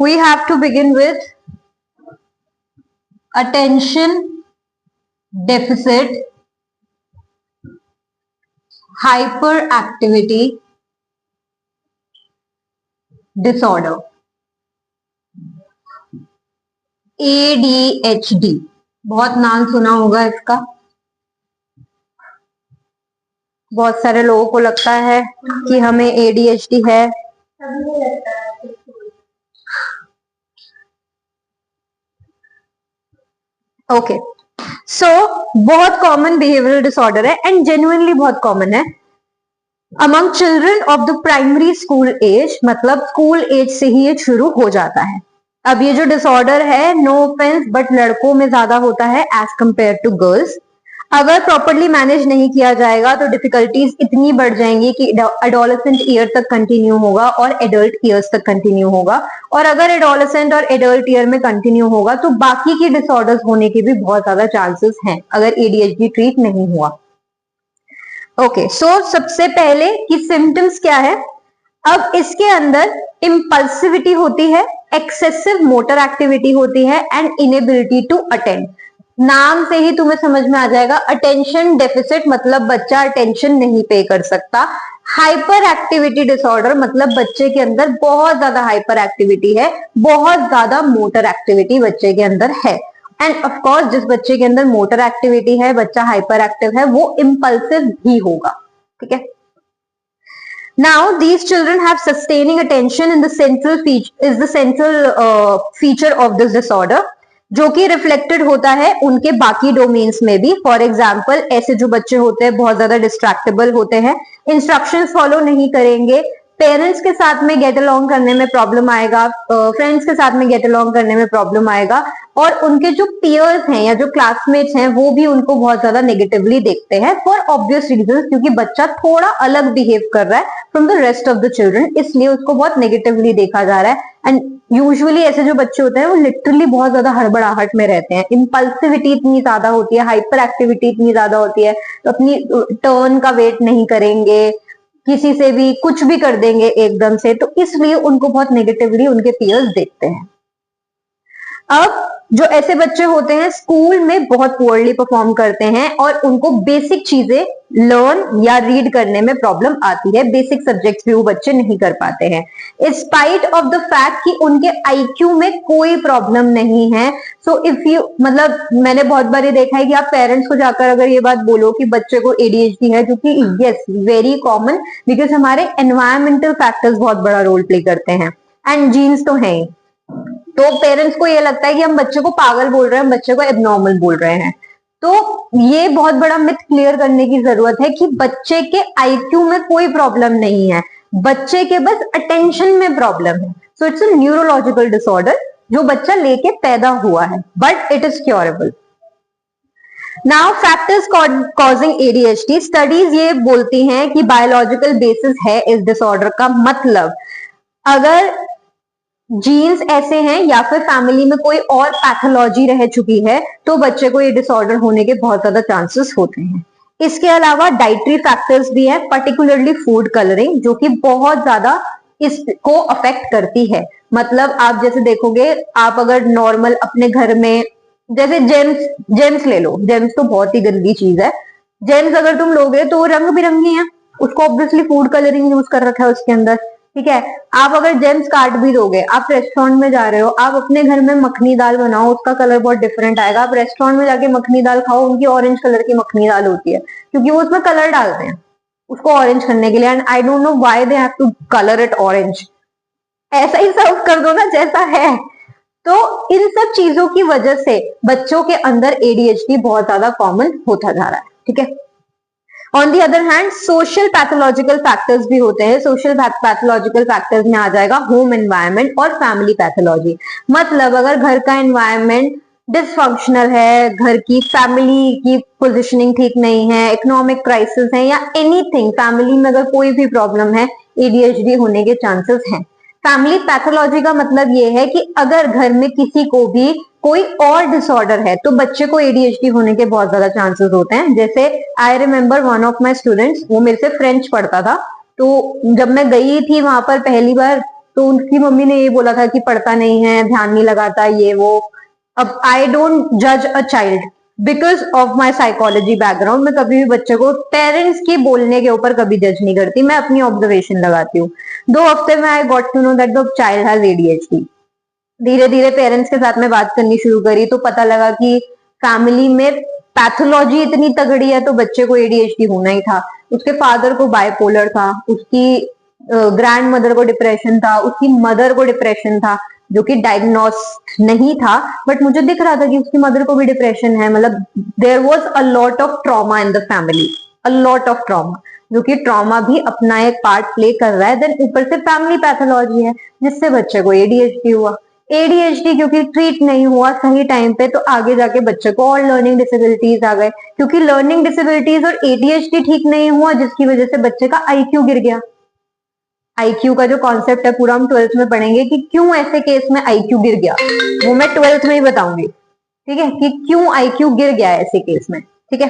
we have to begin with attention deficit hyperactivity disorder, ADHD. बहुत नाम सुना होगा इसका, बहुत सारे लोगों को लगता है कि हमें ADHD है. ओके, सो बहुत कॉमन बिहेवियरल डिसऑर्डर है एंड जेन्युइनली बहुत कॉमन है among children of the primary school age. मतलब स्कूल एज से ही ये शुरू हो जाता है. अब ये जो डिसऑर्डर है, नो ऑफेंस, बट लड़कों में ज्यादा होता है एज कंपेयर टू गर्ल्स. अगर प्रॉपरली मैनेज नहीं किया जाएगा तो डिफिकल्टीज इतनी बढ़ जाएंगी कि एडोलेसेंट ईयर तक कंटिन्यू होगा और एडल्ट ईयर्स तक कंटिन्यू होगा. और अगर एडोलेसेंट और एडल्ट ईयर में कंटिन्यू होगा तो बाकी की डिसऑर्डर्स होने के भी बहुत ज्यादा चांसेस हैं अगर एडीएचडी ट्रीट नहीं हुआ. ओके, सो सबसे पहले कि सिम्टम्स क्या है. अब इसके अंदर इम्पल्सिविटी होती है, एक्सेसिव मोटर एक्टिविटी होती है एंड इनेबिलिटी टू अटेंड. नाम से ही तुम्हें समझ में आ जाएगा, अटेंशन डेफिसिट मतलब बच्चा अटेंशन नहीं पे कर सकता. हाइपर एक्टिविटी डिसऑर्डर मतलब बच्चे के अंदर बहुत ज्यादा हाइपर एक्टिविटी है, बहुत ज्यादा मोटर एक्टिविटी बच्चे के अंदर है. एंड ऑफ कोर्स जिस बच्चे के अंदर मोटर एक्टिविटी है, बच्चा हाइपर एक्टिव है, वो इम्पल्सिव भी होगा. ठीक है. Now these children have sustaining attention in the central feature of this disorder, जो कि रिफ्लेक्टेड होता है उनके बाकी डोमेन्स में भी. फॉर एग्जाम्पल ऐसे जो बच्चे होते हैं बहुत ज्यादा डिस्ट्रैक्टेबल होते हैं, इंस्ट्रक्शंस फॉलो नहीं करेंगे, पेरेंट्स के साथ में गेट अलोंग करने में प्रॉब्लम आएगा, फ्रेंड्स के साथ में गेट अलोंग करने में प्रॉब्लम आएगा, और उनके जो पीयर्स हैं या जो क्लासमेट्स हैं वो भी उनको बहुत ज्यादा नेगेटिवली देखते हैं फॉर ऑब्वियस रीजंस, क्योंकि बच्चा थोड़ा अलग बिहेव कर रहा है from the rest of the children, इसलिए उसको बहुत नेगेटिवली देखा जा रहा है. एंड यूजुअली ऐसे जो बच्चे होते हैं वो लिटरली बहुत ज्यादा हड़बड़ाहट में रहते हैं, इंपल्सिविटी इतनी ज्यादा होती है, हाइपर एक्टिविटी इतनी ज्यादा होती है, तो अपनी टर्न का वेट नहीं करेंगे, किसी से भी कुछ भी कर देंगे एकदम से, तो इसलिए उनको बहुत नेगेटिवली उनके पीयर्स देखते हैं. अब जो ऐसे बच्चे होते हैं स्कूल में बहुत पुअरली परफॉर्म करते हैं और उनको बेसिक चीजें लर्न या रीड करने में प्रॉब्लम आती है, बेसिक सब्जेक्ट्स भी वो बच्चे नहीं कर पाते हैं, स्पाइट ऑफ द फैक्ट कि उनके आईक्यू में कोई प्रॉब्लम नहीं है. सो इफ यू मतलब मैंने बहुत बार देखा है कि आप पेरेंट्स को जाकर अगर ये बात बोलो कि बच्चे को एडीएचडी है, जो कि यस वेरी कॉमन, बिकॉज हमारे एनवायरमेंटल फैक्टर्स बहुत बड़ा रोल प्ले करते हैं एंड जीन्स तो है ही, तो पेरेंट्स को ये लगता है कि हम बच्चे को पागल बोल रहे हैं, हम बच्चे को एबनॉर्मल बोल रहे हैं. तो ये बहुत बड़ा मिथ क्लियर करने की जरूरत है कि बच्चे के आईक्यू में कोई प्रॉब्लम नहीं है, बच्चे के बस अटेंशन में प्रॉब्लम है. So it's a neurological disorder जो बच्चा लेके पैदा हुआ है, but it is curable. Now factors causing ADHD. Studies ये बोलती हैं कि बायोलॉजिकल बेसिस है इस डिसऑर्डर का, मतलब अगर जीन्स ऐसे हैं या फिर फैमिली में कोई और पैथोलॉजी रह चुकी है तो बच्चे को ये डिसऑर्डर होने के बहुत ज्यादा चांसेस होते हैं. इसके अलावा डाइटरी फैक्टर्स भी है, पर्टिकुलरली फूड कलरिंग, जो कि बहुत ज्यादा इसको अफेक्ट करती है. मतलब आप जैसे देखोगे, आप अगर नॉर्मल अपने घर में जैसे जेम्स ले लो, जेम्स तो बहुत ही गंदी चीज है. जेम्स अगर तुम लोगे तो वो रंग बिरंगी है, उसको ऑब्वियसली फूड कलरिंग यूज कर रखा है उसके अंदर. ठीक है, आप अगर जेम्स काट भी दोगे, आप रेस्टोरेंट में जा रहे हो, आप अपने घर में मखनी दाल बनाओ, उसका कलर बहुत डिफरेंट आएगा. आप रेस्टोरेंट में जाके मखनी दाल खाओ, उनकी ऑरेंज कलर की मखनी दाल होती है, क्योंकि वो उसमें कलर डालते हैं उसको ऑरेंज करने के लिए. And I don't know why they have to colour it orange, ऐसा ही सर्व कर दो ना जैसा है. तो इन सब चीजों की वजह से बच्चों के अंदर एडीएचडी बहुत ज्यादा कॉमन होता जा रहा है. ठीक है. On the other hand social pathological factors भी होते हैं. सोशल पैथोलॉजिकल फैक्टर्स में आ जाएगा होम एनवायरनमेंट और फैमिली पैथोलॉजी. मतलब अगर घर का एनवायरनमेंट डिसफंक्शनल है, घर की फैमिली की पोजीशनिंग ठीक नहीं है, इकोनॉमिक क्राइसिस है या एनीथिंग, फैमिली में अगर कोई भी प्रॉब्लम है, एडीएचडी होने के चांसेस हैं. फैमिली पैथोलॉजी का मतलब ये है कि अगर घर में किसी को भी कोई और डिसऑर्डर है तो बच्चे को एडीएचडी होने के बहुत ज्यादा चांसेस होते हैं. जैसे I remember one of my students, वो मेरे से फ्रेंच पढ़ता था, तो जब मैं गई थी वहां पर पहली बार तो उनकी मम्मी ने ये बोला था कि पढ़ता नहीं है, ध्यान नहीं लगाता, ये वो। अब आई डोंट जज a child because of my psychology background. मैं कभी भी बच्चे को पेरेंट्स की बोलने के ऊपर कभी जज नहीं करती, मैं अपनी ऑब्जर्वेशन लगाती हूँ। 2 हफ्ते में I got to know that the child has ADHD. धीरे धीरे पेरेंट्स के साथ में बात करनी शुरू करी तो पता लगा कि फैमिली में पैथोलॉजी इतनी तगड़ी है तो बच्चे को एडीएचडी होना ही था। उसके फादर को बाइपोलर था, उसकी ग्रैंड मदर को डिप्रेशन था, उसकी मदर को डिप्रेशन था, जो कि डायग्नोस नहीं था, बट मुझे दिख रहा था कि उसकी मदर को भी डिप्रेशन है। मतलब there was a lot of trauma in the family, a lot of trauma, जो कि ट्रॉमा भी अपना एक पार्ट प्ले कर रहा है। देन ऊपर से फैमिली पैथोलॉजी है जिससे बच्चे को एडीएचडी हुआ। एडीएचडी क्योंकि ट्रीट नहीं हुआ सही टाइम पे, तो आगे जाके बच्चे को और लर्निंग डिसेबिलिटीज आ गए, क्योंकि लर्निंग डिसेबिलिटीज और एडीएचडी ठीक नहीं हुआ, जिसकी वजह से बच्चे का आईक्यू गिर गया। आईक्यू का जो कॉन्सेप्ट है पूरा हम 12th में पढ़ेंगे कि क्यों ऐसे केस में आईक्यू गिर गया, वो मैं 12th में ही बताऊंगी। ठीक है, कि क्यों आईक्यू गिर गया ऐसे केस में। ठीक है,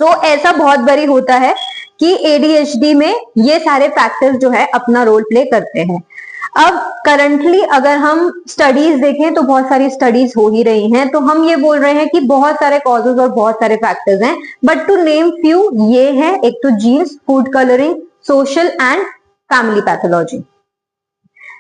सो ऐसा बहुत बारी होता है कि एडीएचडी में ये सारे फैक्टर्स जो है अपना रोल प्ले करते हैं। अब करंटली अगर हम स्टडीज देखें तो बहुत सारी स्टडीज हो ही रही हैं, तो हम ये बोल रहे हैं कि बहुत सारे कॉजेज और बहुत सारे फैक्टर्स हैं, बट टू नेम फ्यू ये है, एक तो genes, food colouring, social and family pathology.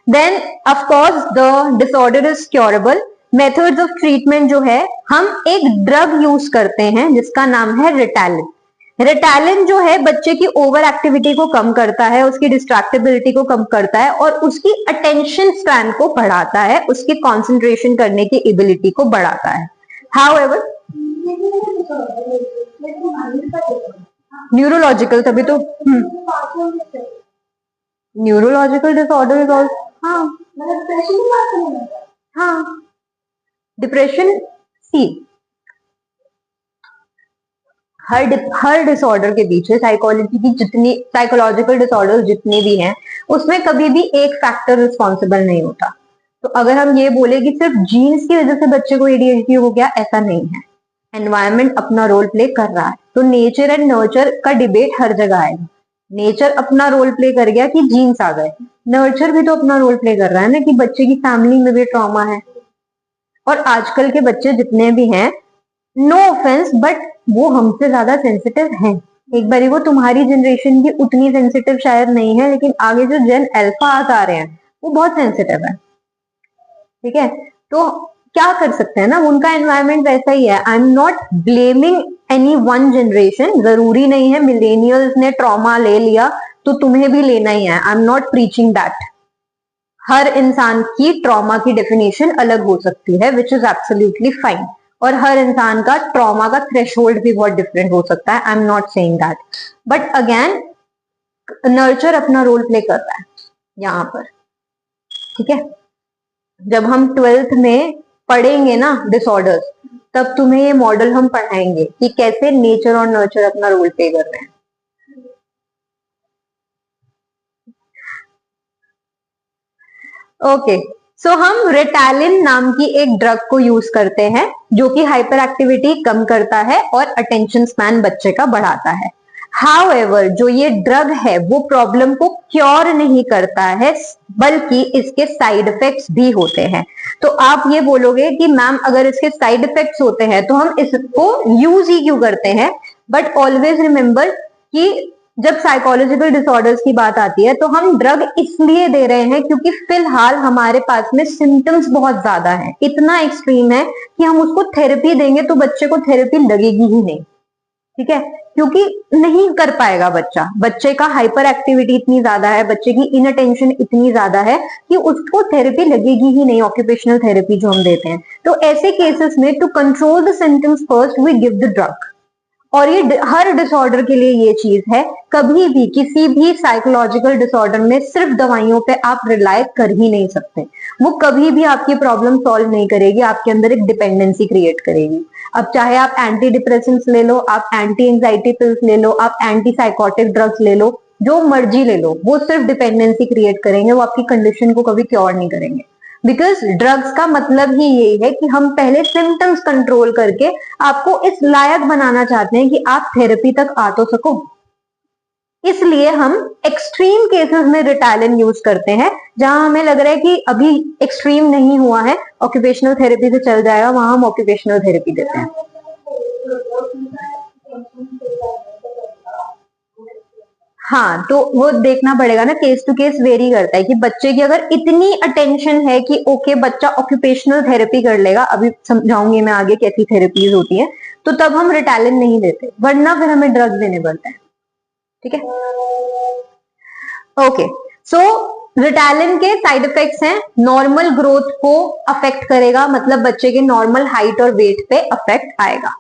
Then of course the disorder is curable. Methods of treatment जो है, हम एक ड्रग यूज करते हैं जिसका नाम है रिटैलिन। रिटैलिन जो है बच्चे की ओवर एक्टिविटी को कम करता है, उसकी डिस्ट्रैक्टिबिलिटी को कम करता है और उसकी अटेंशन स्पैन को बढ़ाता है, उसकी कंसंट्रेशन करने की एबिलिटी को बढ़ाता है। हाउएवर न्यूरोलॉजिकल, तभी तो न्यूरोलॉजिकल डिसऑर्डर इज ऑल्सो, हाँ डिप्रेशन, सी हर डिसऑर्डर के पीछे साइकोलॉजी की जितनी साइकोलॉजिकल डिसऑर्डर जितने भी हैं उसमें कभी भी एक फैक्टर रिस्पॉन्सिबल नहीं होता। तो अगर हम ये बोले कि सिर्फ जीन्स की वजह से बच्चे को एडीएचडी हो गया, ऐसा नहीं है। एनवायरमेंट अपना रोल प्ले कर रहा है, तो नेचर एंड नर्चर का डिबेट हर जगह आएगा। नेचर अपना रोल प्ले कर गया कि जीन्स आ गए, नर्चर भी तो अपना रोल प्ले कर रहा है ना कि बच्चे की फैमिली में भी ट्रॉमा है। और आजकल के बच्चे जितने भी हैं, नो ऑफेंस, बट वो हमसे ज्यादा सेंसिटिव हैं। एक बारी वो तुम्हारी जनरेशन की उतनी सेंसिटिव शायद नहीं है, लेकिन आगे जो जेन अल्फा आ रहे हैं वो बहुत सेंसिटिव है। ठीक है, तो क्या कर सकते हैं ना, उनका एनवायरमेंट वैसा ही है। I am not blaming any one generation. जरूरी नहीं है मिलेनियल्स ने ट्रॉमा ले लिया तो तुम्हें भी लेना ही है। I am not preaching that. हर इंसान की ट्रॉमा की डेफिनेशन अलग हो सकती है, विच इज एब्सोल्युटली फाइन। और हर इंसान का ट्रॉमा का थ्रेशोल्ड भी बहुत डिफरेंट हो सकता है। I am not saying that, but again nurture अपना रोल प्ले कर रहा है यहाँ पर। ठीक है, जब हम 12th में पढ़ेंगे ना डिसऑर्डर्स, तब तुम्हें ये मॉडल हम पढ़ाएंगे कि कैसे नेचर और नर्चर अपना रोल प्ले कर रहे हैं। ओके, सो हम रिटैलिन नाम की एक ड्रग को यूज करते हैं जो कि हाइपर एक्टिविटी कम करता है और अटेंशन स्पैन बच्चे का बढ़ाता है। हाउएवर जो ये ड्रग है वो प्रॉब्लम को क्योर नहीं करता है, बल्कि इसके साइड इफेक्ट्स भी होते हैं। तो आप ये बोलोगे कि मैम अगर इसके साइड इफेक्ट्स होते हैं तो हम इसको यूज ही क्यों करते हैं, बट ऑलवेज रिमेंबर कि जब साइकोलॉजिकल डिसऑर्डर्स की बात आती है तो हम ड्रग इसलिए दे रहे हैं क्योंकि फिलहाल हमारे पास में सिम्टम्स बहुत ज्यादा हैं, इतना एक्सट्रीम है कि हम उसको थेरेपी देंगे तो बच्चे को थेरेपी लगेगी ही नहीं। ठीक है, क्योंकि नहीं कर पाएगा बच्चा, बच्चे का हाइपर एक्टिविटी इतनी ज्यादा है, बच्चे की इनअटेंशन इतनी ज्यादा है कि उसको थेरेपी लगेगी ही नहीं, ऑक्यूपेशनल थेरेपी जो हम देते हैं। तो ऐसे केसेस में to control the symptoms first we give the drug. और ये हर डिसऑर्डर के लिए ये चीज है, कभी भी किसी भी साइकोलॉजिकल डिसऑर्डर में सिर्फ दवाइयों पे आप रिलाय कर ही नहीं सकते। वो कभी भी आपकी प्रॉब्लम सॉल्व नहीं करेगी, आपके अंदर एक डिपेंडेंसी क्रिएट करेगी। अब चाहे आप एंटी डिप्रेसेंट्स ले लो, आप एंटी एंजाइटी पिल्स ले लो, आप एंटी साइकोटिक ड्रग्स ले लो, जो मर्जी ले लो, वो सिर्फ डिपेंडेंसी क्रिएट करेंगे, वो आपकी कंडीशन को कभी क्योर नहीं करेंगे। बिकॉज ड्रग्स का मतलब ही यही है कि हम पहले सिम्टम्स कंट्रोल करके आपको इस लायक बनाना चाहते हैं कि आप थेरेपी तक आ तो सको। इसलिए हम एक्सट्रीम केसेस में रिटालिन यूज करते हैं, जहां हमें लग रहा है कि अभी एक्सट्रीम नहीं हुआ है, ऑक्यूपेशनल थेरेपी से चल जाएगा, वहां हम ऑक्यूपेशनल थेरेपी देते हैं। हाँ, तो वो देखना पड़ेगा ना, केस टू केस वेरी करता है कि बच्चे की अगर इतनी अटेंशन है कि ओके बच्चा ऑक्यूपेशनल थेरेपी कर लेगा, अभी समझाऊंगी मैं आगे कैसी थेरेपीज होती है, तो तब हम रिटालिन नहीं देते, वरना फिर हमें ड्रग्स देने पड़ते हैं। ठीक है, ओके। सो रिटालिन के साइड इफेक्ट्स हैं, नॉर्मल ग्रोथ को अफेक्ट करेगा, मतलब बच्चे के नॉर्मल हाइट और वेट पे अफेक्ट आएगा।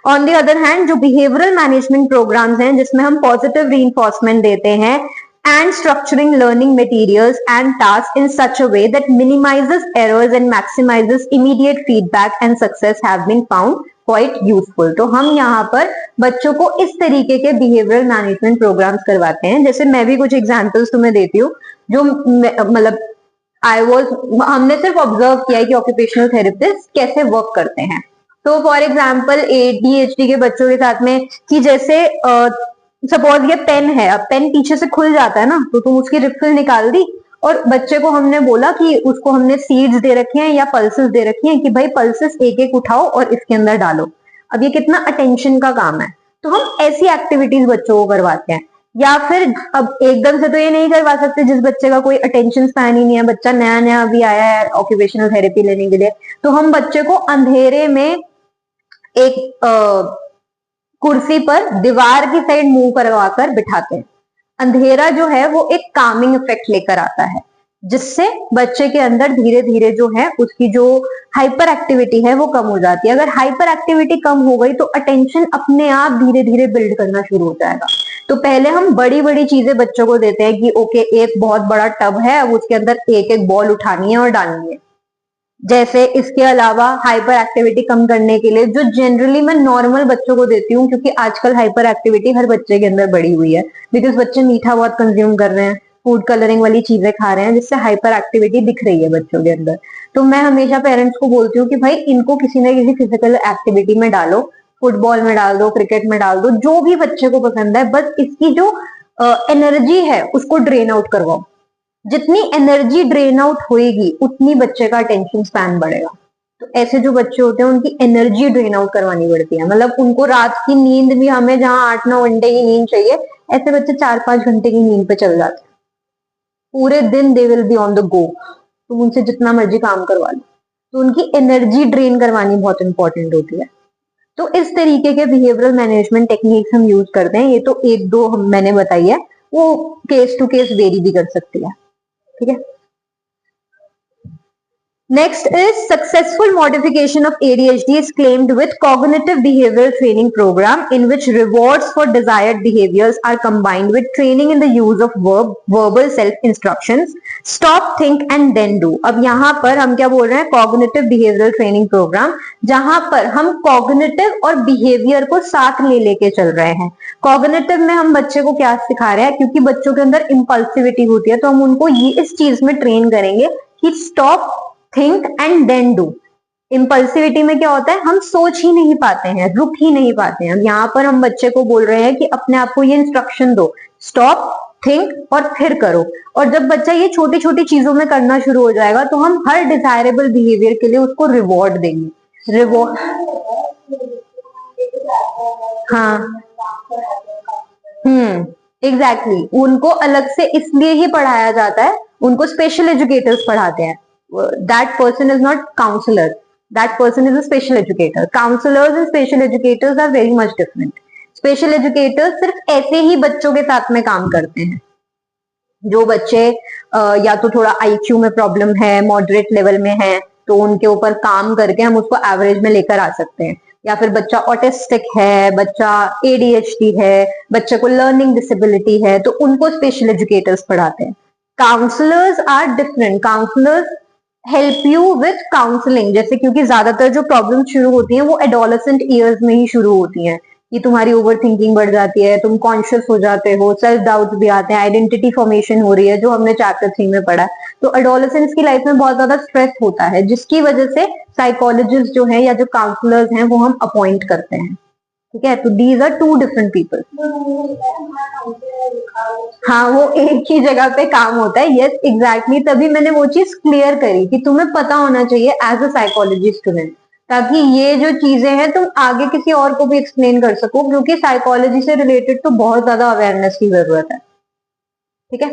ऑन द अदर हैंड जो बिहेवियरल मैनेजमेंट प्रोग्राम्स हैं, जिसमें हम पॉजिटिव रीइंफोर्समेंट देते हैं and structuring learning materials and tasks in such a way that minimizes errors and maximizes immediate feedback and success have been found quite useful। तो हम यहाँ पर बच्चों को इस तरीके के बिहेवियरल मैनेजमेंट प्रोग्राम्स करवाते हैं। जैसे मैं भी कुछ एग्जांपल्स तुम्हें देती हूँ, जो मतलब हमने सिर्फ ऑब्जर्व किया है कि ऑक्यूपेशनल थेरेपिस्ट कैसे वर्क करते हैं। तो फॉर एग्जाम्पल ADHD के बच्चों के साथ में कि जैसे सपोज ये पेन है, अब पेन पीछे से खुल जाता है ना, तो तुम उसकी रिफिल निकाल दी और बच्चे को हमने बोला कि उसको हमने सीड्स दे रखे हैं या पल्सेस दे रखी हैं कि भाई पल्सेस एक एक उठाओ और इसके अंदर डालो। अब ये कितना अटेंशन का काम है, तो हम ऐसी एक्टिविटीज बच्चों को करवाते हैं। या फिर अब एकदम से तो ये नहीं करवा सकते जिस बच्चे का कोई अटेंशन स्पैन ही नहीं है, बच्चा नया नया अभी आया है ऑक्यूपेशनल थेरेपी लेने के लिए, तो हम बच्चे को अंधेरे में एक कुर्सी पर दीवार की साइड मुंह करवाकर बिठाते हैं। अंधेरा जो है वो एक कामिंग इफेक्ट लेकर आता है, जिससे बच्चे के अंदर धीरे धीरे जो है उसकी जो हाइपर एक्टिविटी है वो कम हो जाती है। अगर हाइपर एक्टिविटी कम हो गई तो अटेंशन अपने आप धीरे धीरे बिल्ड करना शुरू हो जाएगा। तो पहले हम बड़ी बड़ी चीजें बच्चों को देते हैं कि ओके एक बहुत बड़ा टब है, अब उसके अंदर एक एक बॉल उठानी है और डालनी है। जैसे इसके अलावा हाइपर एक्टिविटी कम करने के लिए जो जनरली मैं नॉर्मल बच्चों को देती हूँ, क्योंकि आजकल हाइपर एक्टिविटी हर बच्चे के अंदर बढ़ी हुई है, बिकॉज बच्चे मीठा बहुत कंज्यूम कर रहे हैं, फूड कलरिंग वाली चीजें खा रहे हैं, जिससे हाइपर एक्टिविटी दिख रही है बच्चों के अंदर। तो मैं हमेशा पेरेंट्स को बोलती हूँ कि भाई इनको किसी न किसी फिजिकल एक्टिविटी में डालो, फुटबॉल में डाल दो, क्रिकेट में डाल दो, जो भी बच्चे को पसंद है, बस इसकी जो एनर्जी है उसको ड्रेन आउट करवाओ। जितनी एनर्जी ड्रेन आउट होएगी उतनी बच्चे का अटेंशन स्पैन बढ़ेगा। तो ऐसे जो बच्चे होते हैं उनकी एनर्जी ड्रेन आउट करवानी पड़ती है, मतलब उनको रात की नींद भी, हमें जहां 8-9 घंटे की नींद चाहिए, ऐसे बच्चे 4-5 घंटे की नींद पे चल जाते हैं। पूरे दिन they will be on the go, तुम उनसे जितना मर्जी काम करवा लो, तो उनकी एनर्जी ड्रेन करवानी बहुत इंपॉर्टेंट होती है। तो इस तरीके के बिहेवियरल मैनेजमेंट टेक्निक्स हम यूज करते हैं। ये तो एक दो मैंने बताई है, वो केस टू केस वेरी भी कर सकती है। ठीक है, next is successful modification of ADHD is claimed with cognitive behavioral training program in which rewards for desired behaviors are combined with training in the use of verbal self instructions, stop, think and then do। अब यहाँ पर हम क्या बोल रहे हैं, cognitive behavioral training program, जहां पर हम cognitive और behavior को साथ ले लेके चल रहे हैं। cognitive में हम बच्चे को क्या सिखा रहे हैं, क्योंकि बच्चों के अंदर impulsivity होती है, तो हम उनको ये इस चीज में ट्रेन करेंगे कि stop, think and then do. Impulsivity में क्या होता है, हम सोच ही नहीं पाते हैं, रुक ही नहीं पाते हैं। यहाँ पर हम बच्चे को बोल रहे हैं कि अपने आप को ये इंस्ट्रक्शन दो, स्टॉप, थिंक और फिर करो। और जब बच्चा ये छोटी छोटी चीजों में करना शुरू हो जाएगा तो हम हर डिजायरेबल बिहेवियर के लिए उसको रिवॉर्ड देंगे। रिवॉर्ड, हाँ, एग्जैक्टली, उनको अलग से इसलिए ही पढ़ाया जाता है, उनको स्पेशल एजुकेटर्स पढ़ाते हैं। That person is not counselor, that person is a special educator। Counselors and special educators are very much different। Special educators सिर्फ ऐसे ही बच्चों के साथ में काम करते हैं जो बच्चे या तो थोड़ा IQ में प्रॉब्लम है, मॉडरेट लेवल में है, तो उनके ऊपर काम करके हम उसको एवरेज में लेकर आ सकते हैं। या फिर बच्चा ऑटिस्टिक है, बच्चा ADHD है, बच्चे को लर्निंग डिसेबिलिटी है, तो उनको स्पेशल एजुकेटर्स पढ़ाते हैं। Counsellors are different. Counsellors help you with counselling, जैसे क्योंकि ज्यादातर जो प्रॉब्लम शुरू होती हैं वो एडोलेसेंट ईयर्स में ही शुरू होती हैं, कि तुम्हारी ओवर थिंकिंग बढ़ जाती है, तुम कॉन्शियस हो जाते हो, सेल्फ डाउट्स भी आते हैं, आइडेंटिटी फॉर्मेशन हो रही है, जो हमने चैप्टर 3 में पढ़ा। तो एडोलेसेंस की लाइफ में बहुत ज्यादा स्ट्रेस होता है, जिसकी वजह से साइकोलॉजिस्ट जो है या जो काउंसलर्स हैं वो हम अपॉइंट करते हैं। ठीक है, तो these are two different people. हाँ, वो एक ही जगह पे काम होता है, यस एग्जैक्टली, तभी मैंने वो चीज क्लियर करी कि तुम्हें पता होना चाहिए एज अ साइकोलॉजी स्टूडेंट, ताकि ये जो चीजें हैं तुम आगे किसी और को भी एक्सप्लेन कर सको, क्योंकि साइकोलॉजी से रिलेटेड तो बहुत ज्यादा अवेयरनेस की जरूरत है। ठीक है,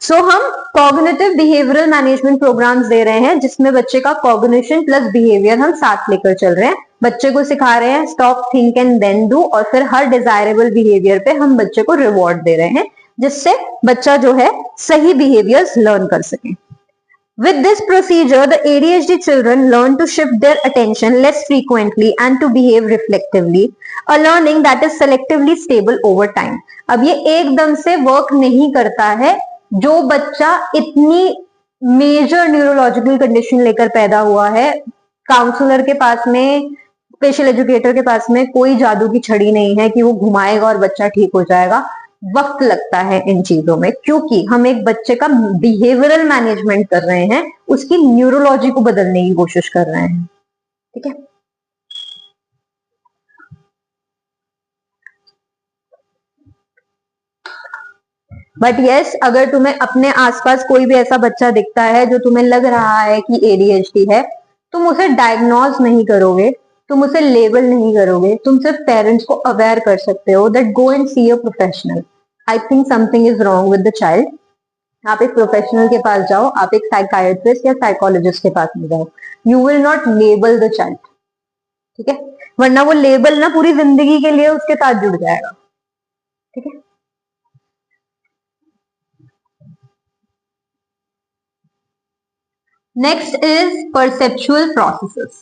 सो हम कॉग्निटिव बिहेवियरल मैनेजमेंट प्रोग्राम्स दे रहे हैं, जिसमें बच्चे का कॉग्निशन प्लस बिहेवियर हम साथ लेकर चल रहे हैं। बच्चे को सिखा रहे हैं stop, think and then do, और फिर हर डिजायरेबल बिहेवियर पे हम बच्चे को रिवॉर्ड दे रहे हैं, जिससे बच्चा जो है सही बिहेवियर्स लर्न कर सके। With this procedure, the ADHD children learn to shift their attention less frequently and to behave reflectively, a learning that is selectively stable over time. अब ये एकदम से वर्क नहीं करता है। जो बच्चा इतनी मेजर न्यूरोलॉजिकल कंडीशन लेकर पैदा हुआ है, काउंसलर के पास में, स्पेशल एजुकेटर के पास में कोई जादू की छड़ी नहीं है कि वो घुमाएगा और बच्चा ठीक हो जाएगा। वक्त लगता है इन चीजों में, क्योंकि हम एक बच्चे का बिहेवियरल मैनेजमेंट कर रहे हैं, उसकी न्यूरोलॉजी को बदलने की कोशिश कर रहे हैं। ठीक है, बट यस, अगर तुम्हें अपने आसपास कोई भी ऐसा बच्चा दिखता है जो तुम्हें लग रहा है कि एडीएचडी है, तुम उसे डायग्नोज नहीं करोगे, तुम उसे लेबल नहीं करोगे, तुम सिर्फ पेरेंट्स को अवेयर कर सकते हो that go and see a professional, I think something is wrong with the child. आप एक प्रोफेशनल के पास जाओ, आप एक साइकाइट्रिस्ट या साइकोलॉजिस्ट के पास में जाओ, you will not label the child. ठीक है, वरना वो लेबल ना पूरी जिंदगी के लिए उसके साथ जुड़ जाएगा। ठीक है, next is perceptual processes.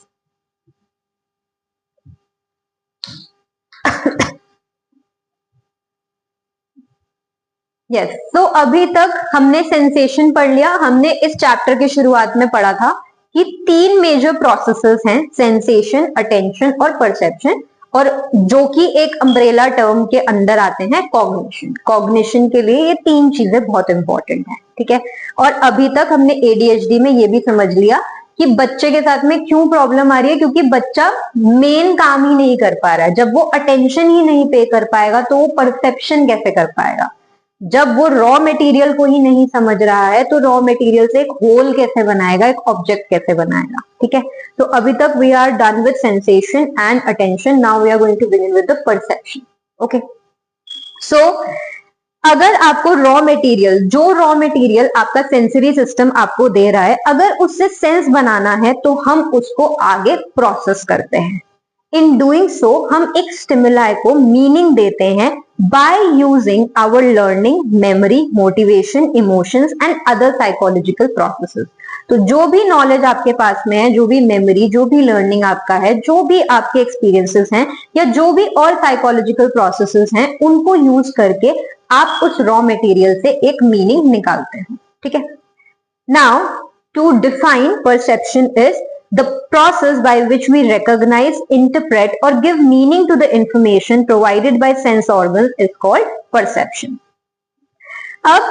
Yes, तो अभी तक हमने सेंसेशन पढ़ लिया। हमने इस चैप्टर के शुरुआत में पढ़ा था कि 3 मेजर प्रोसेसेस हैं, सेंसेशन, अटेंशन और परसेप्शन, और जो कि एक अम्ब्रेला टर्म के अंदर आते हैं कॉग्निशन। कॉग्निशन के लिए ये 3 चीजें बहुत इंपॉर्टेंट है। ठीक है, और अभी तक हमने एडीएचडी में ये भी समझ लिया कि बच्चे के साथ में क्यों प्रॉब्लम आ रही है, क्योंकि बच्चा मेन काम ही नहीं कर पा रहा है। जब वो अटेंशन ही नहीं पे कर पाएगा तो वो परसेप्शन कैसे कर पाएगा? जब वो रॉ मटेरियल को ही नहीं समझ रहा है तो रॉ मटेरियल से एक होल कैसे बनाएगा, एक ऑब्जेक्ट कैसे बनाएगा? ठीक है, तो अभी तक we are done with sensation and attention, now we are going to begin with the perception. Okay, so अगर आपको रॉ मटेरियल, जो रॉ मटेरियल आपका सेंसरी सिस्टम आपको दे रहा है, अगर उससे सेंस बनाना है तो हम उसको आगे प्रोसेस करते हैं। इन डूइंग सो हम एक स्टिमुलाई को मीनिंग देते हैं by using our learning, memory, motivation, emotions and other psychological processes. तो जो भी नॉलेज आपके पास में है, जो भी मेमोरी, जो भी लर्निंग आपका है, जो भी आपके एक्सपीरियंसेस हैं, या जो भी और साइकोलॉजिकल प्रोसेसेस हैं, उनको यूज करके आप उस रॉ मटेरियल से एक मीनिंग निकालते हैं। ठीक है, now to define perception is the process by which we recognize, interpret or give meaning to the information provided by sense organs is called perception. अब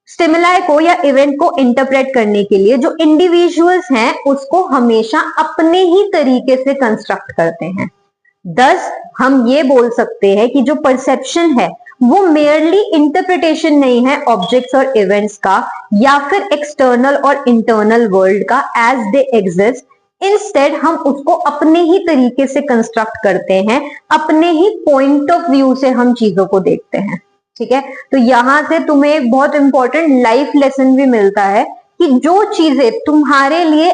स्टिमुलाई को या इवेंट को इंटरप्रेट करने के लिए जो इंडिविजुअल्स हैं उसको हमेशा अपने ही तरीके से कंस्ट्रक्ट करते हैं। दस हम ये बोल सकते हैं कि जो परसेप्शन है वो मेयरली इंटरप्रिटेशन नहीं है ऑब्जेक्ट्स और इवेंट्स का, या फिर एक्सटर्नल और इंटरनल वर्ल्ड का एज दे एग्जिस्ट। इंस्टेड हम उसको अपने ही तरीके से कंस्ट्रक्ट करते हैं, अपने ही पॉइंट ऑफ व्यू से हम चीजों को देखते हैं। ठीक है, तो यहां से तुम्हें एक बहुत इंपॉर्टेंट लाइफ लेसन भी मिलता है कि जो चीजें तुम्हारे लिए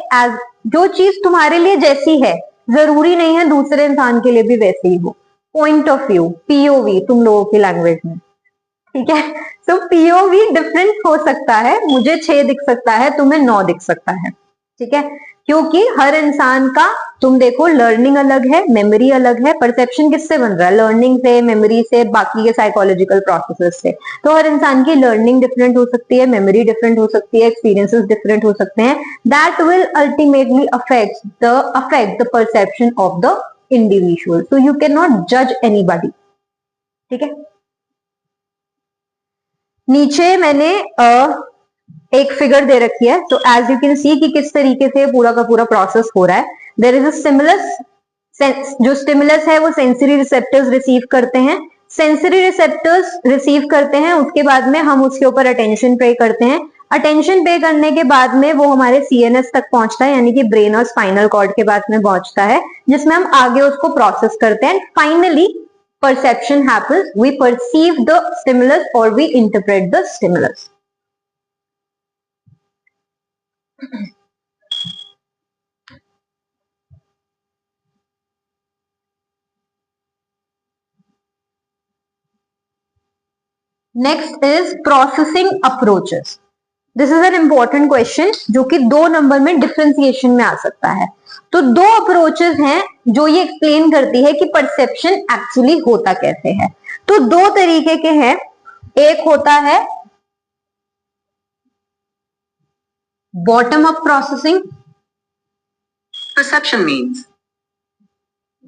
जो चीज तुम्हारे लिए जैसी है, जरूरी नहीं है दूसरे इंसान के लिए भी वैसे ही हो। पॉइंट ऑफ व्यू, पीओवी तुम लोगों की लैंग्वेज में। ठीक है, तो पीओवी डिफरेंट हो सकता है, मुझे 6 दिख सकता है, तुम्हें 9 दिख सकता है। ठीक है, क्योंकि हर इंसान का, तुम देखो, लर्निंग अलग है, मेमोरी अलग है। परसेप्शन किससे बन रहा है? लर्निंग से, मेमोरी से, बाकी के साइकोलॉजिकल प्रोसेसेस से। तो हर इंसान की लर्निंग डिफरेंट हो सकती है, मेमोरी डिफरेंट हो सकती है, एक्सपीरियंसेस डिफरेंट हो सकते हैं। That will ultimately affect the perception of the individual, so you can not जज एनीबॉडी। ठीक है, नीचे मैंने एक फिगर दे रखी है, तो एज यू कैन सी कि किस तरीके से पूरा का पूरा प्रोसेस हो रहा है। देयर इज अ जो स्टिमुलस है वो सेंसरी रिसेप्टर्स रिसीव करते हैं, सेंसरी रिसेप्टर्स रिसीव करते हैं, उसके बाद में हम उसके ऊपर अटेंशन पे करते हैं, अटेंशन पे करने के बाद में वो हमारे सीएनएस तक पहुंचता है, यानी कि ब्रेन और स्पाइनल कॉर्ड के बाद में पहुंचता है, जिसमें हम आगे उसको प्रोसेस करते हैं। Finally perception happens, we perceive the stimulus or we interpret the stimulus. Next is processing approaches. This is an important question जो कि 2 नंबर में डिफरेंशिएशन में आ सकता है। तो 2 अप्रोचेस हैं जो ये एक्सप्लेन करती है कि परसेप्शन एक्चुअली होता कैसे है। तो 2 तरीके के हैं, एक होता है bottom up processing. Perception means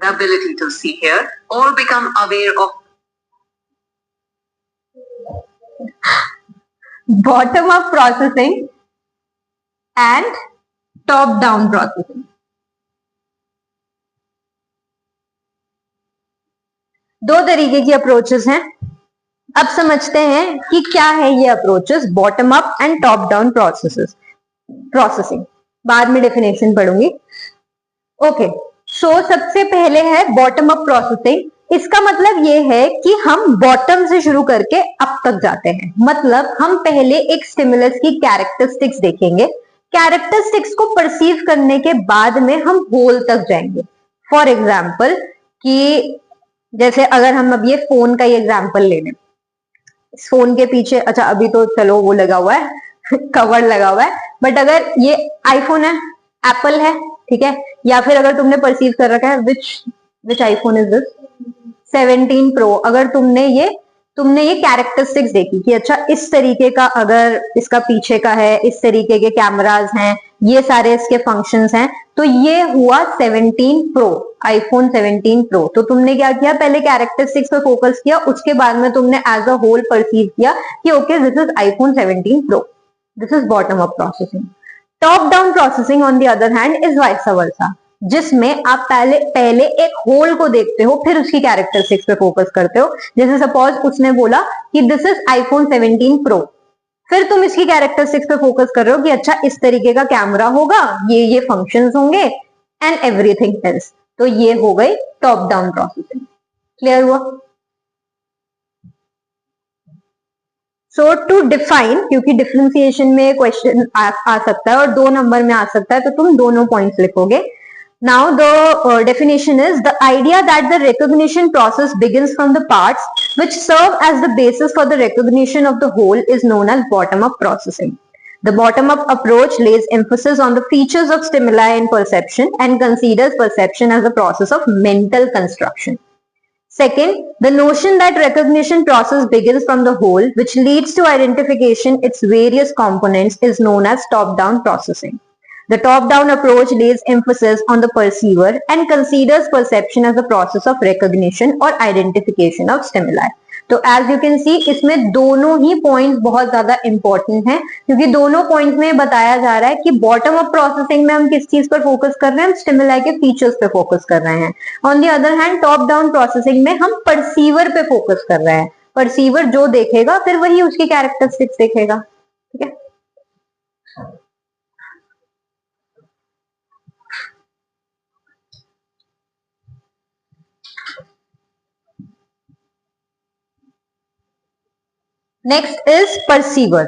the ability to see, hear, or become aware of. Bottom up processing and top down processing. दो तरीके की अप्रोचेस हैं। अब समझते हैं कि क्या है ये approaches, bottom up and top down processing. बाद में डेफिनेशन पढ़ूंगी। ओके, सो सबसे पहले है बॉटम अप प्रोसेसिंग। इसका मतलब ये है कि हम बॉटम से शुरू करके अप तक जाते हैं। मतलब हम पहले एक स्टिमुलस की कैरेक्टरिस्टिक्स देखेंगे, कैरेक्टरिस्टिक्स को परसीव करने के बाद में हम होल तक जाएंगे। फॉर एग्जाम्पल कि जैसे अगर हम अब ये फोन का ही एग्जाम्पल ले लें, इस फोन के पीछे, अच्छा अभी तो चलो वो लगा हुआ है कवर लगा हुआ है, बट अगर ये आईफोन है, एप्पल है, ठीक है, या फिर अगर तुमने परसीव कर रखा है विच आईफोन इज दिस 17 प्रो, अगर तुमने ये कैरेक्टरिस्टिक्स देखी कि अच्छा इस तरीके का अगर इसका पीछे का है, इस तरीके के कैमरास हैं, ये सारे इसके फंक्शंस हैं, तो ये हुआ 17 प्रो, आईफोन 17 प्रो। तो तुमने क्या किया, पहले कैरेक्टरिस्टिक्स पे फोकस किया, उसके बाद में तुमने एज अ होल परसीव किया कि okay this is iPhone 17 pro. This is bottom up processing. Top down processing on the other hand is vice versa, जिसमें आप पहले एक होल को देखते हो, फिर उसकी कैरेक्टरिस्टिक्स पे फोकस करते हो। जैसे सपोज उसने बोला कि दिस इज आईफोन 17 प्रो, फिर तुम इसकी कैरेक्टरिस्टिक्स पे फोकस कर रहे हो कि अच्छा इस तरीके का कैमरा होगा, ये फंक्शंस होंगे एंड एवरीथिंग एल्स। तो ये हो गई टॉप डाउन प्रोसेसिंग। क्लियर हुआ? सो टू डिफाइन, क्योंकि डिफरेंशिएशन में क्वेश्चन आ सकता है और 2 नंबर में आ सकता है, तो तुम दोनों पॉइंट्स लिखोगे। Now the definition is the idea that the recognition process begins from the parts which serve as the basis for the recognition of the whole is known as bottom-up processing. The bottom-up approach lays emphasis on the features of stimuli in perception and considers perception as a process of mental construction. Second, the notion that recognition process begins from the whole which leads to identification its various components is known as top-down processing. The top-down approach lays emphasis on the perceiver and considers perception as a process of recognition or identification of stimuli. तो as you can see, इसमें दोनों ही points बहुत ज्यादा important हैं, क्योंकि दोनों points में बताया जा रहा है कि बॉटम अप प्रोसेसिंग में हम किस चीज पर फोकस कर रहे हैं, हम स्टिमुलाई के फीचर्स पे फोकस कर रहे हैं। On the other hand top down processing में हम परसीवर पे फोकस कर रहे हैं। परसीवर जो देखेगा फिर वही उसकी कैरेक्टरिस्टिक्स देखेगा। ठीक है, next is perceiver.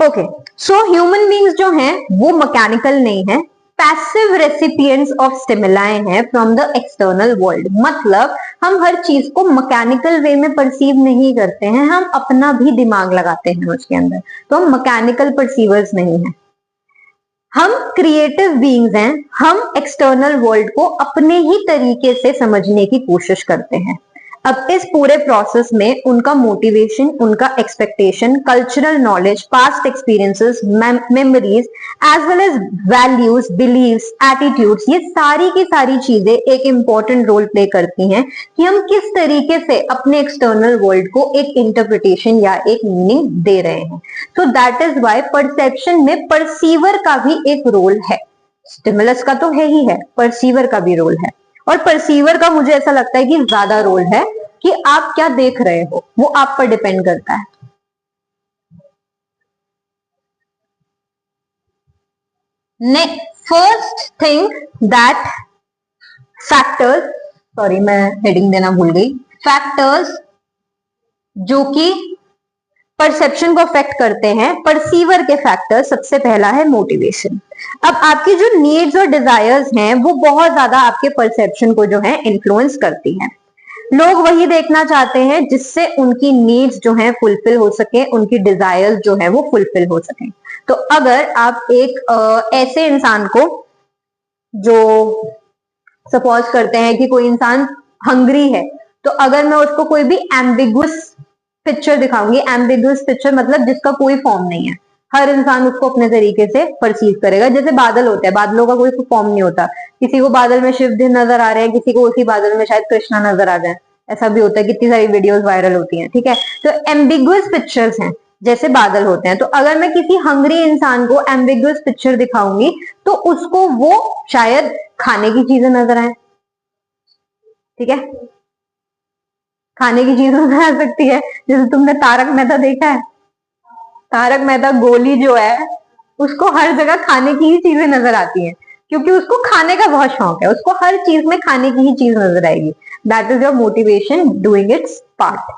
Okay, so human beings जो हैं वो मैकेनिकल नहीं है, पैसिव रेसिपिएंट्स ऑफ स्टिमुलाई हैं फ्रॉम द एक्सटर्नल वर्ल्ड। मतलब हम हर चीज को मैकेनिकल वे में परसीव नहीं करते हैं, हम अपना भी दिमाग लगाते हैं उसके अंदर, तो हम मैकेनिकल परसीवर्स नहीं हैं। हम क्रिएटिव बीइंग्स हैं, हम एक्सटर्नल वर्ल्ड को अपने ही तरीके से समझने की कोशिश करते हैं। अब इस पूरे प्रोसेस में उनका मोटिवेशन, उनका expectation, cultural knowledge, past experiences, memories as well as values, beliefs, attitudes, ये सारी की सारी चीजें एक इंपॉर्टेंट रोल प्ले करती हैं कि हम किस तरीके से अपने एक्सटर्नल वर्ल्ड को एक इंटरप्रिटेशन या एक मीनिंग दे रहे हैं। So that is why perception में परसीवर का भी एक रोल है। स्टिमुलस का तो है ही है, परसीवर का भी रोल है। और परसीवर का मुझे ऐसा लगता है कि ज्यादा रोल है कि आप क्या देख रहे हो, वो आप पर डिपेंड करता है। First thing that factors, sorry मैं हेडिंग देना भूल गई, फैक्टर्स जो कि परसेप्शन को अफेक्ट करते हैं, परसीवर के फैक्टर, सबसे पहला है मोटिवेशन। अब आपकी जो नीड्स और डिजायर्स हैं वो बहुत ज्यादा आपके परसेप्शन को जो है इन्फ्लुएंस करती हैं। लोग वही देखना चाहते हैं जिससे उनकी नीड्स जो है फुलफिल हो सके, उनकी डिजायर्स जो है वो फुलफिल हो सके। तो अगर आप एक ऐसे इंसान को, जो सपोज करते हैं कि कोई इंसान हंग्री है, तो अगर मैं उसको कोई भी एम्बिगुअस पिक्चर दिखाऊंगी, एम्बिगुअस पिक्चर मतलब जिसका कोई फॉर्म नहीं है, हर इंसान उसको अपने तरीके से परसीव करेगा। जैसे बादल होते हैं, बादलों का कोई फॉर्म नहीं होता, किसी को बादल में शिव जी नजर आ रहे हैं, किसी को उसी बादल में शायद कृष्णा नजर आ जाए, ऐसा भी होता है, कितनी सारी वीडियोस वायरल होती हैं, ठीक है। तो एम्बिगुअस पिक्चर्स हैं, जैसे बादल होते हैं। तो अगर मैं किसी हंग्री इंसान को एम्बिगुअस पिक्चर दिखाऊंगी तो उसको वो शायद खाने की चीजें नजर आए, ठीक है, खाने की चीज नजर आ सकती है। जैसे तुमने तारक मेहता देखा है, तारक मेहता गोली जो है उसको हर जगह खाने की ही चीजें नजर आती हैं, क्योंकि उसको खाने का बहुत शौक है, उसको हर चीज में खाने की ही चीज नजर आएगी। That is your motivation doing it's part.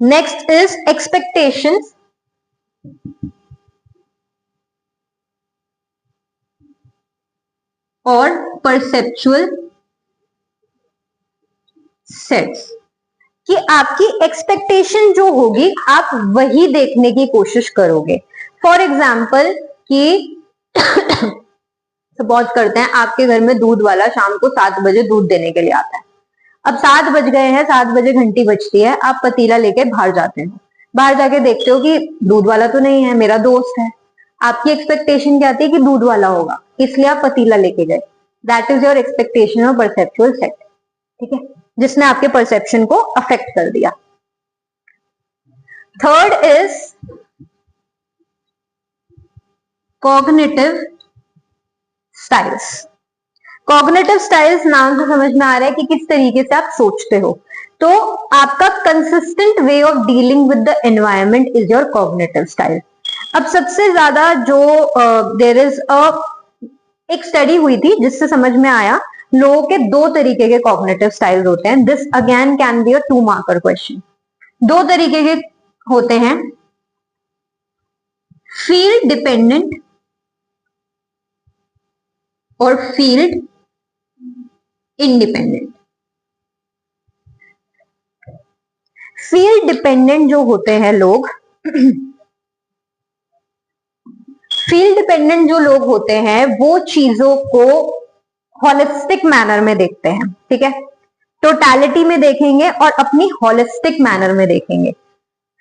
Next is expectations. और परसेप्चुअल सेट्स, कि आपकी एक्सपेक्टेशन जो होगी आप वही देखने की कोशिश करोगे। फॉर एग्जाम्पल कि सपोज करते हैं आपके घर में दूध वाला शाम को 7 बजे दूध देने के लिए आता है। अब 7 बज गए हैं, 7 बजे घंटी बजती है, आप पतीला लेके बाहर जाते हो, बाहर जाके देखते हो कि दूध वाला तो नहीं है, मेरा दोस्त है। आपकी एक्सपेक्टेशन क्या थी कि दूध वाला होगा, इसलिए आप पतीला लेके गए। दैट इज योर एक्सपेक्टेशन और परसेप्चुअल सेट, ठीक है, जिसने आपके परसेप्शन को अफेक्ट कर दिया। Third is cognitive styles. Cognitive styles नाम से समझ में आ रहा है कि किस तरीके से आप सोचते हो। तो आपका consistent way of dealing with the environment is your cognitive style. अब सबसे ज्यादा जो देयर इज एक स्टडी हुई थी जिससे समझ में आया लोगों के 2 तरीके के कॉग्निटिव स्टाइल्स होते हैं। This again can be a 2 marker question. 2 तरीके के होते हैं, फील्ड डिपेंडेंट और फील्ड इंडिपेंडेंट। फील्ड डिपेंडेंट जो होते हैं लोग, फील्ड डिपेंडेंट जो लोग होते हैं वो चीजों को होलिस्टिक मैनर में देखते हैं, ठीक है, टोटैलिटी में देखेंगे और अपनी होलिस्टिक मैनर में देखेंगे।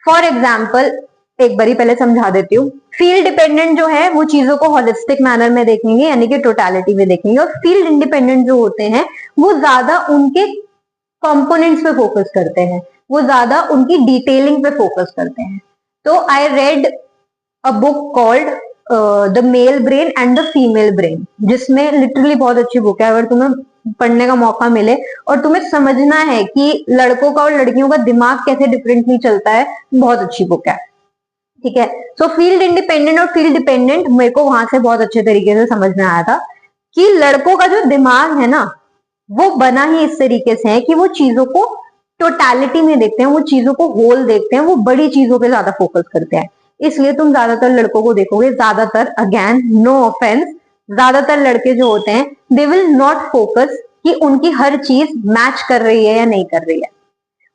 फॉर एग्जाम्पल, एक बारी पहले समझा देती हूँ। फील्ड डिपेंडेंट जो है वो चीजों को होलिस्टिक मैनर में देखेंगे, यानी कि टोटैलिटी में देखेंगे, और फील्ड इंडिपेंडेंट जो होते हैं वो ज्यादा उनके कंपोनेंट्स पे फोकस करते हैं, वो ज्यादा उनकी डिटेलिंग पे फोकस करते हैं। तो I read a book called the male brain and the female brain, जिसमें लिटरली बहुत अच्छी बुक है। अगर तुम्हें पढ़ने का मौका मिले और तुम्हें समझना है कि लड़कों का और लड़कियों का दिमाग कैसे डिफरेंटली चलता है, बहुत अच्छी बुक है, ठीक है। सो फील्ड इंडिपेंडेंट और फील्ड डिपेंडेंट मेरे को वहां से बहुत अच्छे तरीके से समझ में आया था कि लड़कों का जो दिमाग है ना वो बना ही इस तरीके से है कि वो चीजों को टोटैलिटी में देखते हैं, वो चीजों को होल देखते हैं, वो बड़ी चीजों पे ज्यादा फोकस करते हैं। इसलिए तुम ज्यादातर लड़कों को देखोगे, ज्यादातर, अगेन नो ऑफेंस, ज्यादातर लड़के जो होते हैं दे विल नॉट फोकस कि उनकी हर चीज मैच कर रही है या नहीं कर रही है।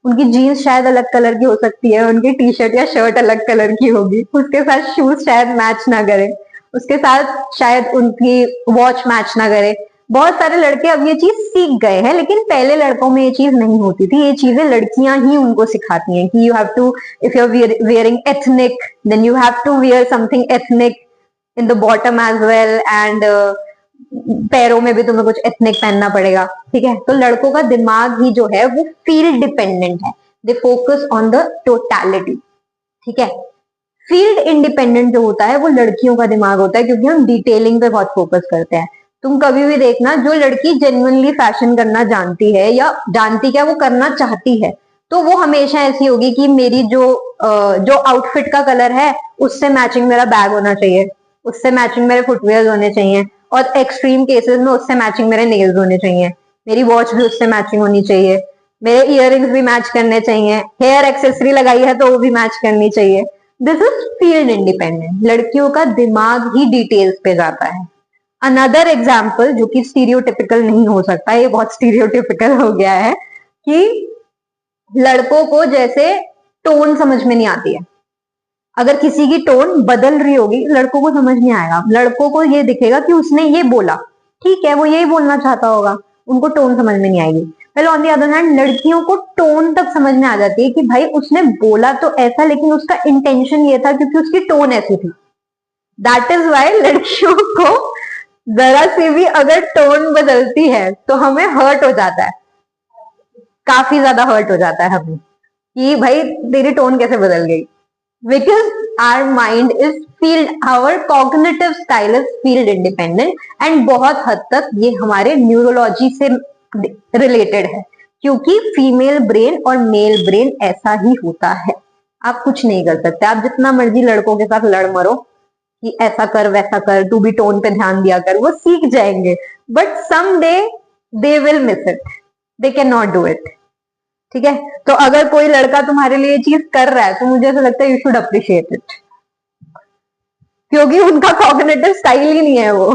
उनकी जीन्स शायद अलग कलर की हो सकती है, उनकी टी शर्ट या शर्ट अलग कलर की होगी, उसके साथ शूज शायद मैच ना करे, उसके साथ शायद उनकी वॉच मैच ना करे, बहुत सारे लड़के अब ये चीज सीख गए हैं, लेकिन पहले लड़कों में ये चीज नहीं होती थी। ये चीजें लड़कियां ही उनको सिखाती हैं कि you have to, if you are wearing ethnic, then you have to wear something ethnic in the bottom as well, and पैरों में भी तुम्हें कुछ एथनिक पहनना पड़ेगा, ठीक है। तो लड़कों का दिमाग ही जो है वो फील्ड डिपेंडेंट है, they focus on the totality, ठीक है। फील्ड इंडिपेंडेंट जो होता है वो लड़कियों का दिमाग होता है, क्योंकि हम डिटेलिंग पे बहुत फोकस करते हैं। तुम कभी भी देखना, जो लड़की जेन्युइनली फैशन करना जानती है, या जानती क्या, वो करना चाहती है, तो वो हमेशा ऐसी होगी कि मेरी जो आउटफिट का कलर है उससे मैचिंग मेरा बैग होना चाहिए, उससे मैचिंग मेरे फुटवेयर होने चाहिए, और एक्सट्रीम केसेस में उससे मैचिंग मेरे नेल्स होने चाहिए, मेरी वॉच भी उससे मैचिंग होनी चाहिए, मेरे इयररिंग्स भी मैच करने चाहिए, हेयर एक्सेसरी लगाई है तो वो भी मैच करनी चाहिए। This is field independent. लड़कियों का दिमाग ही डिटेल्स पे जाता है। अनदर एग्जाम्पल जो कि स्टीरियोटिपिकल नहीं हो सकता, ये बहुत स्टीरियोटिपिकल हो गया है, कि लड़कों को जैसे टोन समझ में नहीं आती है। अगर किसी की टोन बदल रही होगी, लड़कों को समझ नहीं आएगा। लड़कों को ये दिखेगा कि उसने ये बोला, ठीक है, वो यही बोलना चाहता होगा, उनको टोन समझ में नहीं आएगी। पहले ऑन दी अदर हैंड लड़कियों को टोन तक समझ में आ जाती है कि भाई उसने बोला तो ऐसा, लेकिन उसका इंटेंशन ये था क्योंकि उसकी टोन ऐसी थी। दैट इज वाई लड़कियों को जरा सी भी अगर टोन बदलती है तो हमें हर्ट हो जाता है, काफी ज्यादा हर्ट हो जाता है हमें, कि भाई तेरी टोन कैसे बदल गई। Because our mind is field, our cognitive style is field independent, and बहुत हद तक ये हमारे न्यूरोलॉजी से रिलेटेड है, क्योंकि फीमेल ब्रेन और मेल ब्रेन ऐसा ही होता है। आप कुछ नहीं कर सकते, आप जितना मर्जी लड़कों के साथ लड़ मरो कि ऐसा कर वैसा कर, तू भी टोन पे ध्यान दिया कर, वो सीख जाएंगे, but some day they will miss it, they can not do it, ठीक है। तो अगर कोई लड़का तुम्हारे लिए चीज कर रहा है तो मुझे ऐसा लगता है यू शुड अप्रिशिएट इट, क्योंकि उनका कॉग्निटिव स्टाइल ही नहीं है वो।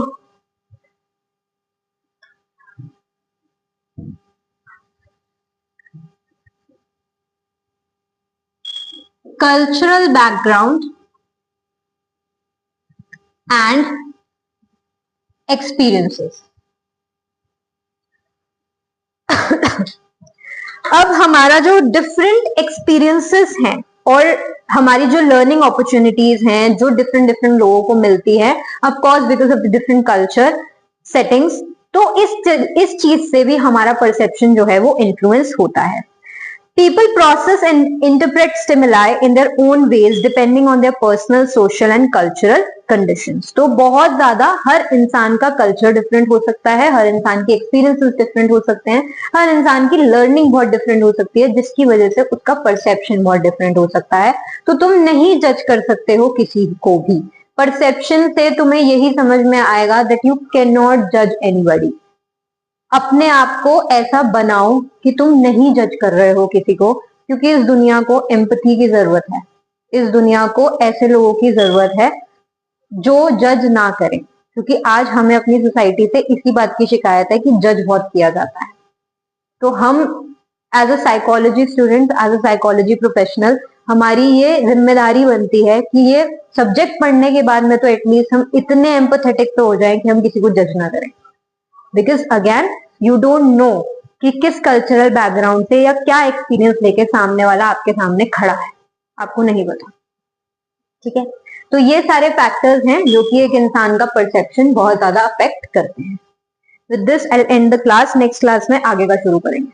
Cultural background and experiences. अब हमारा जो डिफरेंट एक्सपीरियंसेस हैं और हमारी जो लर्निंग अपॉर्चुनिटीज हैं, जो डिफरेंट डिफरेंट लोगों को मिलती है, of course because of the different culture settings, तो इस चीज से भी हमारा परसेप्शन जो है वो इन्फ्लुएंस होता है। People process and interpret stimuli in their own ways depending on their personal, social and cultural conditions. तो बहुत ज्यादा हर इंसान का कल्चर डिफरेंट हो सकता है, हर इंसान के एक्सपीरियंसेस डिफरेंट हो सकते हैं, हर इंसान की लर्निंग बहुत डिफरेंट हो सकती है, जिसकी वजह से उसका परसेप्शन बहुत डिफरेंट हो सकता है। तो तुम नहीं जज कर सकते हो किसी को भी। परसेप्शन से तुम्हें यही समझ में आएगा दैट यू कैन नॉट जज एनीबॉडी। अपने आप को ऐसा बनाओ कि तुम नहीं जज कर रहे हो किसी को, क्योंकि इस दुनिया को एम्पैथी की जरूरत है। इस दुनिया को ऐसे लोगों की जरूरत है जो जज ना करें, क्योंकि आज हमें अपनी सोसाइटी से इसी बात की शिकायत है कि जज बहुत किया जाता है। तो हम as a psychology student, as a psychology professional, हमारी ये जिम्मेदारी बनती है कि ये सब्जेक्ट पढ़ने के बाद में तो एटलीस्ट हम इतने एम्पैथेटिक तो हो जाएं कि हम किसी को जज ना करें। Because again you don't know कि किस कल्चरल बैकग्राउंड से या क्या एक्सपीरियंस लेके सामने वाला आपके सामने खड़ा है, आपको नहीं पता, ठीक है। तो ये सारे फैक्टर्स हैं जो कि एक इंसान का परसेप्शन बहुत ज्यादा अफेक्ट करते हैं। With this I and the class, next class में आगे का शुरू करेंगे।